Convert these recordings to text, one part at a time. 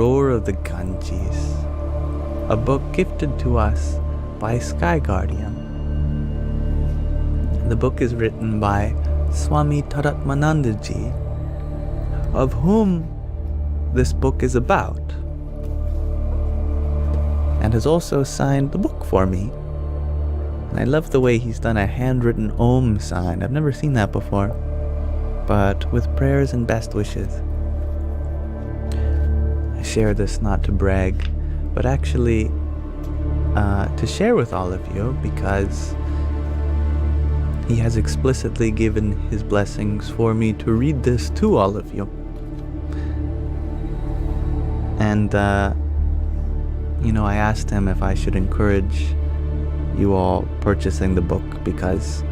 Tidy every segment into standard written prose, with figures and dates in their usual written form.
Roar of the Ganges, a book gifted to us by Sky Guardian. The book is written by Swami Tadatmanandaji, of whom this book is about, and has also signed the book for me. And I love the way he's done a handwritten Om sign. I've never seen that before, but with prayers and best wishes. I share this not to brag, but actually to share with all of you, because he has explicitly given his blessings for me to read this to all of you. And, I asked him if I should encourage you all purchasing the book, because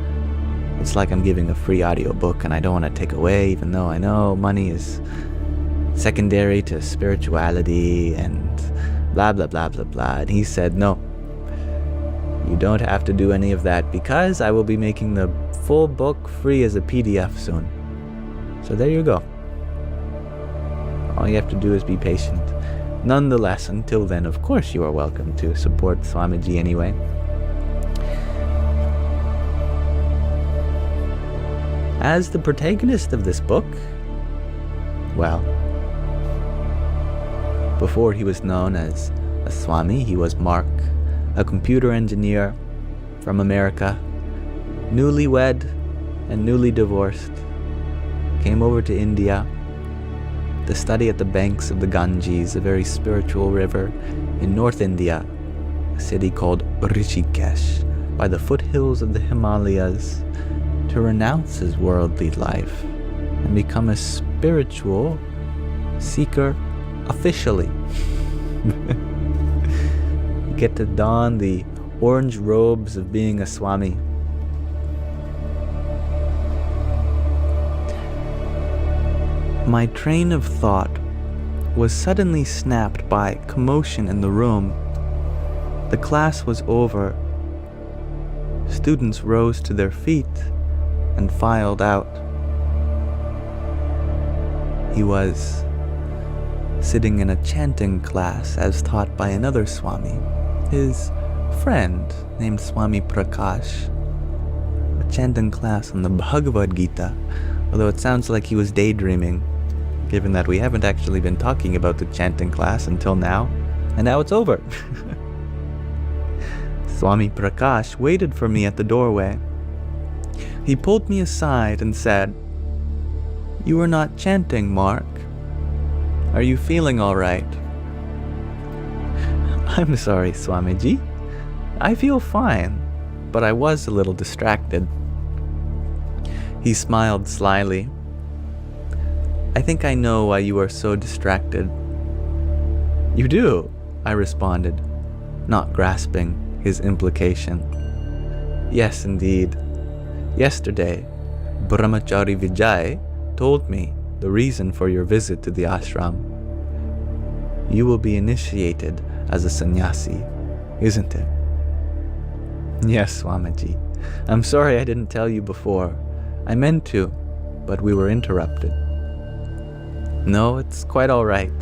it's like I'm giving a free audiobook and I don't want to take away, even though I know money is secondary to spirituality and blah, blah, blah, blah, blah. And he said, no, you don't have to do any of that, because I will be making the full book free as a PDF soon. So there you go. All you have to do is be patient. Nonetheless, until then, of course, you are welcome to support Swamiji anyway. As the protagonist of this book, well, before he was known as a Swami, he was Mark, a computer engineer from America, newlywed and newly divorced, came over to India to study at the banks of the Ganges, a very spiritual river in North India, a city called Rishikesh, by the foothills of the Himalayas, to renounce his worldly life and become a spiritual seeker officially. You get to don the orange robes of being a Swami. My train of thought was suddenly snapped by commotion in the room. The class was over. Students rose to their feet and filed out. He was sitting in a chanting class as taught by another Swami, his friend named Swami Prakash, a chanting class on the Bhagavad Gita, although it sounds like he was daydreaming, given that we haven't actually been talking about the chanting class until now, and now it's over. Swami Prakash waited for me at the doorway. He pulled me aside and said, "You are not chanting, Mark. Are you feeling all right?" "I'm sorry, Swamiji. I feel fine, but I was a little distracted." He smiled slyly. "I think I know why you are so distracted." "You do?" I responded, not grasping his implication. "Yes, indeed. Yesterday, Brahmachari Vijay told me the reason for your visit to the ashram. You will be initiated as a sannyasi, isn't it?" "Yes, Swamiji. I'm sorry I didn't tell you before. I meant to, but we were interrupted." "No, it's quite all right.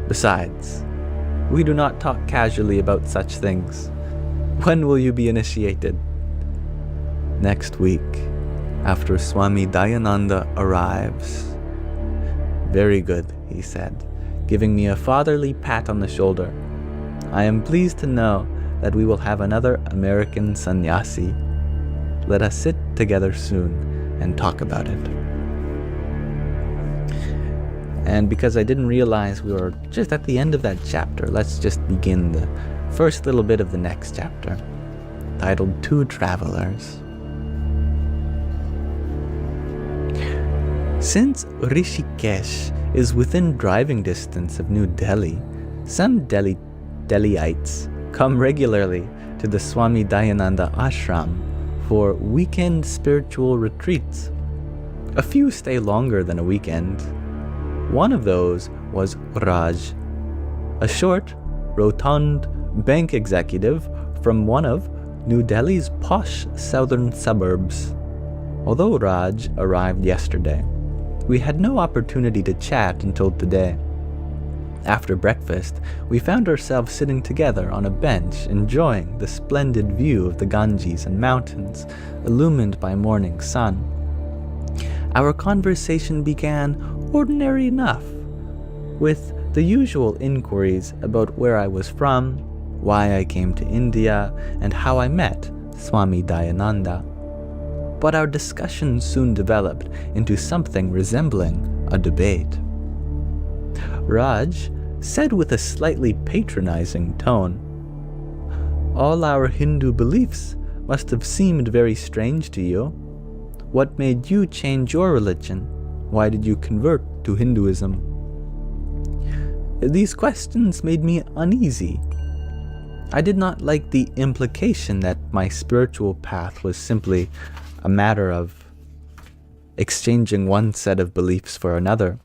Besides, we do not talk casually about such things. When will you be initiated?" "Next week, after Swami Dayananda arrives." "Very good," he said, giving me a fatherly pat on the shoulder. "I am pleased to know that we will have another American sannyasi. Let us sit together soon and talk about it." And because I didn't realize we were just at the end of that chapter, let's just begin the first little bit of the next chapter, titled Two Travelers. Since Rishikesh is within driving distance of New Delhi, some Delhiites come regularly to the Swami Dayananda ashram for weekend spiritual retreats. A few stay longer than a weekend. One of those was Raj, a short, rotund bank executive from one of New Delhi's posh southern suburbs. Although Raj arrived yesterday, we had no opportunity to chat until today. After breakfast, we found ourselves sitting together on a bench, enjoying the splendid view of the Ganges and mountains, illumined by morning sun. Our conversation began ordinary enough, with the usual inquiries about where I was from, why I came to India, and how I met Swami Dayananda. But our discussion soon developed into something resembling a debate. Raj said with a slightly patronizing tone, "All our Hindu beliefs must have seemed very strange to you. What made you change your religion? Why did you convert to Hinduism?" These questions made me uneasy. I did not like the implication that my spiritual path was simply a matter of exchanging one set of beliefs for another,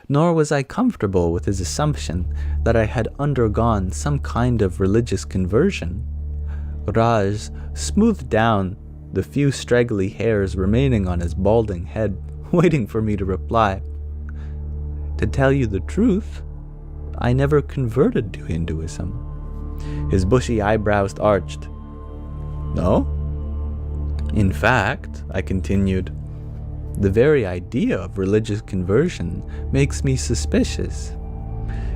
nor was I comfortable with his assumption that I had undergone some kind of religious conversion. Raj smoothed down the few straggly hairs remaining on his balding head, waiting for me to reply. "To tell you the truth, I never converted to Hinduism." His bushy eyebrows arched. "No? In fact," I continued, "the very idea of religious conversion makes me suspicious.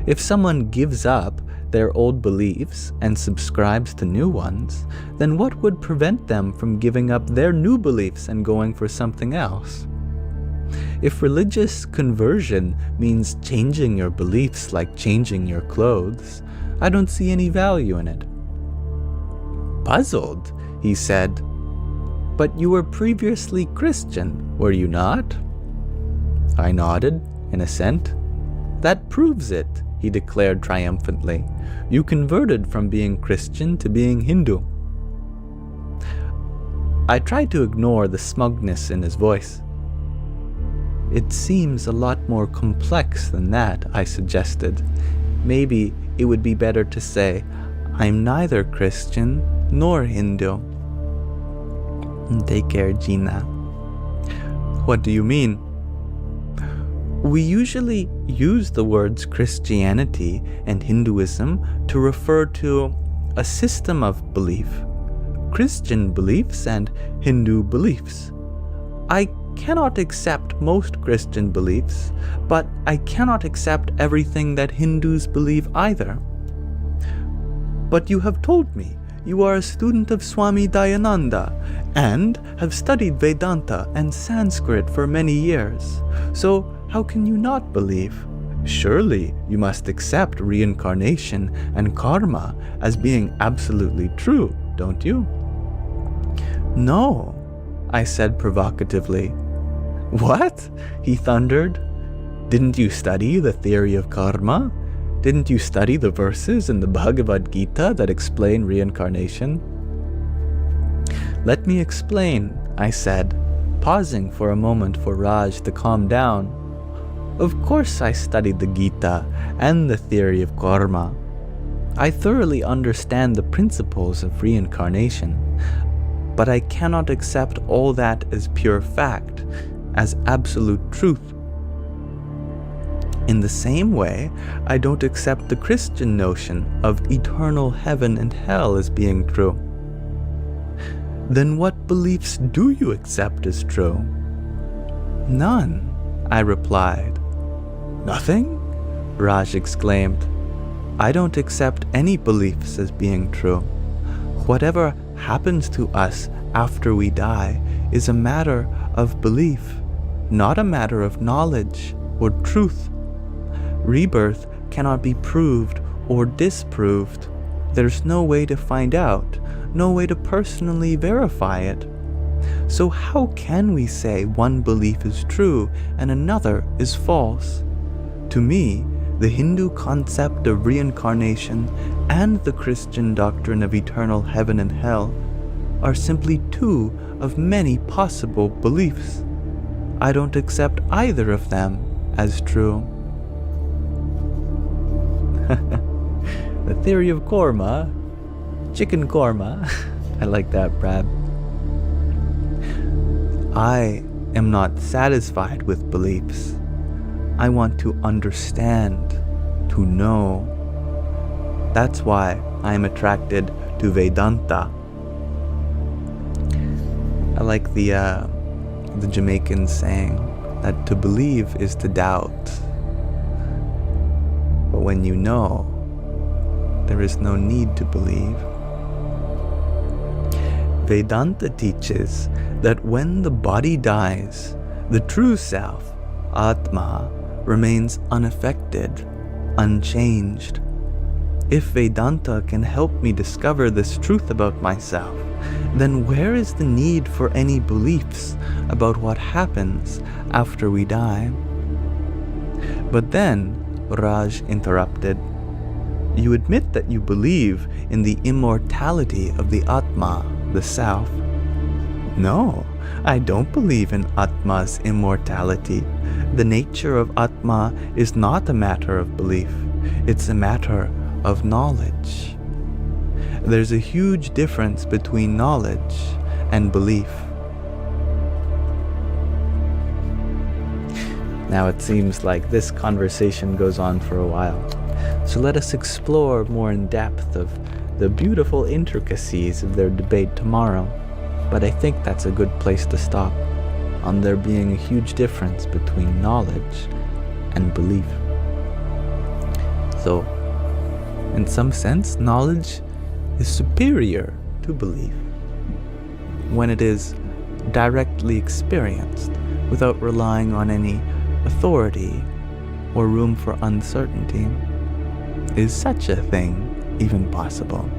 If someone gives up their old beliefs and subscribes to new ones, then what would prevent them from giving up their new beliefs and going for something else? If religious conversion means changing your beliefs like changing your clothes, I don't see any value in it." Puzzled, he said, "But you were previously Christian, were you not?" I nodded in assent. "That proves it," he declared triumphantly. "You converted from being Christian to being Hindu." I tried to ignore the smugness in his voice. "It seems a lot more complex than that," I suggested. "Maybe it would be better to say, I'm neither Christian nor Hindu." "Take care, Gina." "What do you mean?" "We usually use the words Christianity and Hinduism to refer to a system of belief, Christian beliefs and Hindu beliefs. I cannot accept most Christian beliefs, but I cannot accept everything that Hindus believe either." "But you have told me you are a student of Swami Dayananda and have studied Vedanta and Sanskrit for many years. So how can you not believe? Surely you must accept reincarnation and karma as being absolutely true, don't you?" "No," I said provocatively. "What?" he thundered. "Didn't you study the theory of karma? Didn't you study the verses in the Bhagavad Gita that explain reincarnation?" "Let me explain," I said, pausing for a moment for Raj to calm down. "Of course I studied the Gita and the theory of karma. I thoroughly understand the principles of reincarnation, but I cannot accept all that as pure fact, as absolute truth. In the same way, I don't accept the Christian notion of eternal heaven and hell as being true." "Then what beliefs do you accept as true?" "None," I replied. "Nothing?" Raj exclaimed. "I don't accept any beliefs as being true. Whatever happens to us after we die is a matter of belief, not a matter of knowledge or truth. Rebirth cannot be proved or disproved. There's no way to find out, no way to personally verify it. So how can we say one belief is true and another is false? To me, the Hindu concept of reincarnation and the Christian doctrine of eternal heaven and hell are simply two of many possible beliefs. I don't accept either of them as true." The theory of karma, chicken korma. I like that, Brad. "I am not satisfied with beliefs. I want to understand, to who know. That's why I am attracted to Vedanta. I like the Jamaican saying that to believe is to doubt. But when you know, there is no need to believe. Vedanta teaches that when the body dies, the true self, Atma, remains unaffected, unchanged. If Vedanta can help me discover this truth about myself, then where is the need for any beliefs about what happens after we die? But then, Raj interrupted, you admit that you believe in the immortality of the Atma, the self. No, I don't believe in Atma's immortality. The nature of Atma is not a matter of belief. It's a matter of knowledge. There's a huge difference between knowledge and belief. Now it seems like this conversation goes on for a while, so let us explore more in depth of the beautiful intricacies of their debate tomorrow. But I think that's a good place to stop, on there being a huge difference between knowledge and belief. So, in some sense, knowledge is superior to belief when it is directly experienced without relying on any authority or room for uncertainty. Is such a thing even possible?